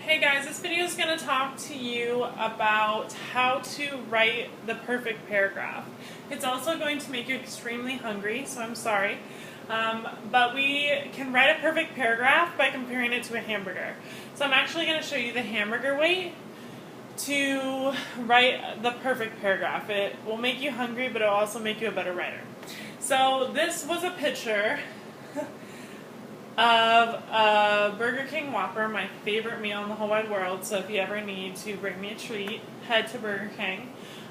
Hey guys, this video is going to talk to you about how to write the perfect paragraph. It's also going to make you extremely hungry, so I'm sorry. But we can write a perfect paragraph by comparing it to a hamburger. So I'm actually going to show you the hamburger way to write the perfect paragraph. It will make you hungry, but it will also make you a better writer. So this was a picture of a Burger King Whopper, my favorite meal in the whole wide world. So if you ever need to bring me a treat, head to Burger King.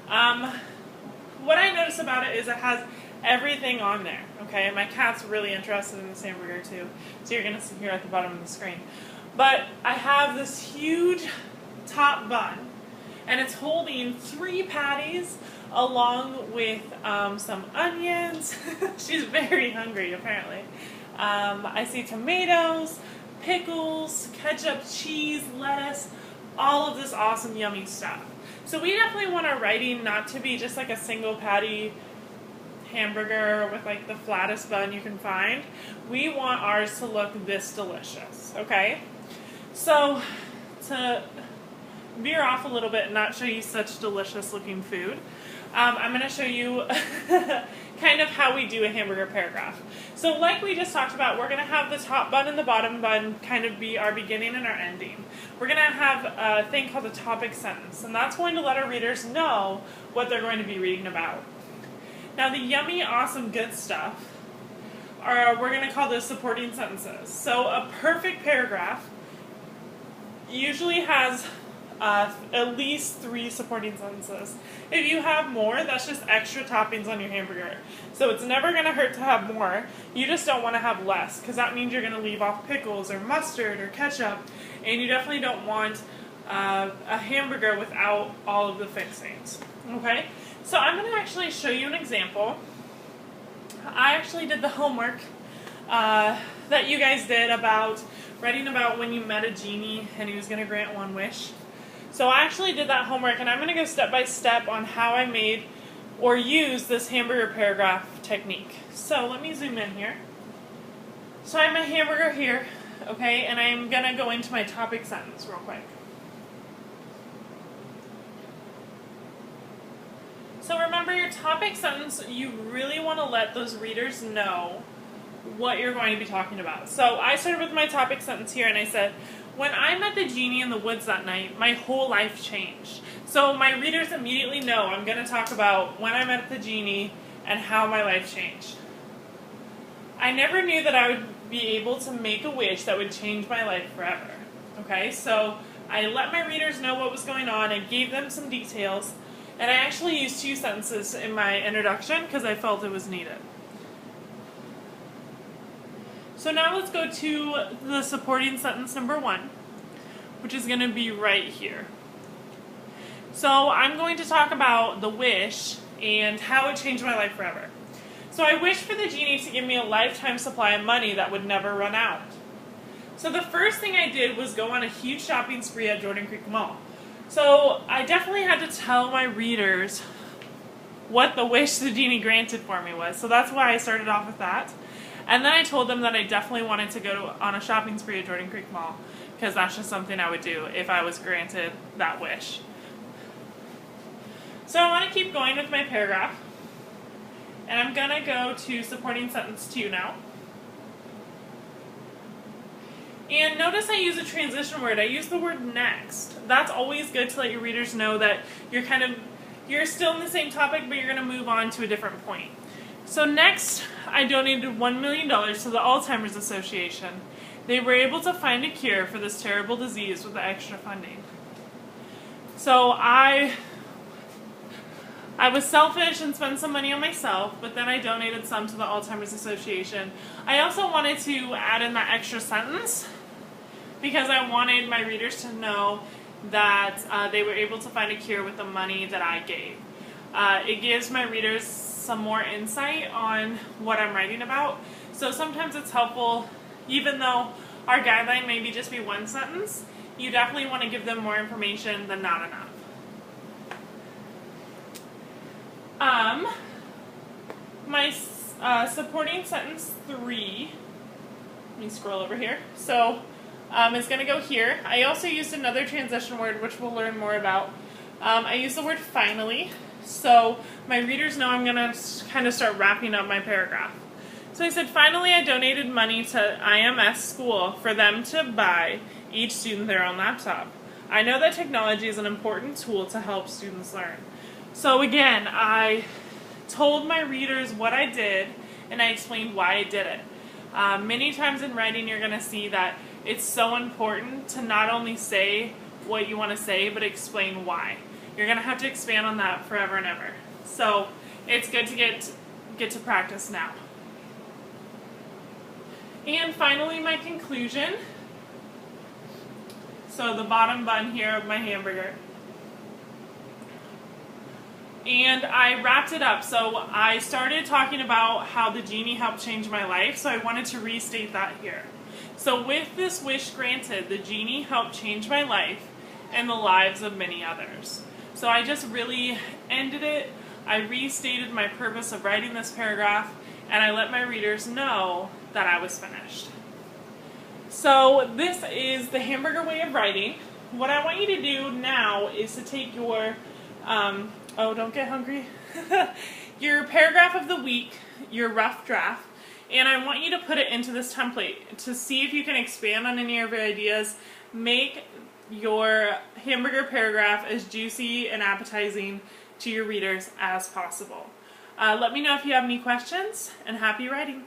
What I notice about it is it has everything on there. Okay, my cat's really interested in this hamburger too, so you're going to see here at the bottom of the screen. But I have this huge top bun, and it's holding 3 patties along with some onions. She's very hungry apparently. I see tomatoes, pickles, ketchup, cheese, lettuce, all of this awesome yummy stuff. So we definitely want our writing not to be just like a single patty hamburger with like the flattest bun you can find. We want ours to look this delicious, okay? So to veer off a little bit and not show you such delicious looking food, I'm going to show you kind of how we do a hamburger paragraph. So like we just talked about, we're going to have the top bun and the bottom bun kind of be our beginning and our ending. We're going to have a thing called a topic sentence, and that's going to let our readers know what they're going to be reading about. Now the yummy, awesome, good stuff, we're going to call those supporting sentences. So a perfect paragraph usually has at least 3 supporting sentences. If you have more, that's just extra toppings on your hamburger. So it's never going to hurt to have more. You just don't want to have less, because that means you're going to leave off pickles or mustard or ketchup, and you definitely don't want a hamburger without all of the fixings. Okay? So I'm going to actually show you an example. I actually did the homework that you guys did about writing about when you met a genie and he was going to grant one wish. So I actually did that homework, and I'm going to go step by step on how I made or used this hamburger paragraph technique. So let me zoom in here. So I have my hamburger here, okay, and I'm going to go into my topic sentence real quick. So remember, your topic sentence, you really want to let those readers know what you're going to be talking about. So I started with my topic sentence here, and I said, when I met the genie in the woods that night, my whole life changed. So my readers immediately know I'm going to talk about when I met the genie and how my life changed. I never knew that I would be able to make a wish that would change my life forever. Okay, so I let my readers know what was going on. I gave them some details, and I actually used 2 sentences in my introduction because I felt it was needed. So now let's go to the supporting sentence number 1, which is going to be right here. So I'm going to talk about the wish and how it changed my life forever. So I wished for the genie to give me a lifetime supply of money that would never run out. So the first thing I did was go on a huge shopping spree at Jordan Creek Mall. So I definitely had to tell my readers what the wish the genie granted for me was. So that's why I started off with that. And then I told them that I definitely wanted to go on a shopping spree at Jordan Creek Mall, because that's just something I would do if I was granted that wish. So I want to keep going with my paragraph, and I'm going to go to supporting sentence 2 now. And notice I use a transition word. I use the word next. That's always good to let your readers know that you're still in the same topic, but you're going to move on to a different point. So next, I donated $1 million to the Alzheimer's Association. They were able to find a cure for this terrible disease with the extra funding. So I was selfish and spent some money on myself, but then I donated some to the Alzheimer's Association. I also wanted to add in that extra sentence because I wanted my readers to know that they were able to find a cure with the money that I gave. It gives my readers some more insight on what I'm writing about. So sometimes it's helpful, even though our guideline may just be 1 sentence, you definitely want to give them more information than not enough. My supporting sentence 3, let me scroll over here. So is going to go here. I also used another transition word, which we'll learn more about. I used the word finally, so my readers know I'm going to kind of start wrapping up my paragraph. So I said, finally I donated money to IMS school for them to buy each student their own laptop. I know that technology is an important tool to help students learn. So again, I told my readers what I did, and I explained why I did it. Many times in writing you're going to see that it's so important to not only say what you want to say, but explain why. You're going to have to expand on that forever and ever. So it's good to get to practice now. And finally, my conclusion. So the bottom bun here of my hamburger. And I wrapped it up. So I started talking about how the genie helped change my life, so I wanted to restate that here. So with this wish granted, the genie helped change my life and the lives of many others. So I just really ended it. I restated my purpose of writing this paragraph, and I let my readers know that I was finished. So this is the hamburger way of writing. What I want you to do now is to take your, oh, don't get hungry, your paragraph of the week, your rough draft, and I want you to put it into this template to see if you can expand on any of your ideas. Make your hamburger paragraph as juicy and appetizing to your readers as possible. Let me know if you have any questions, and happy writing.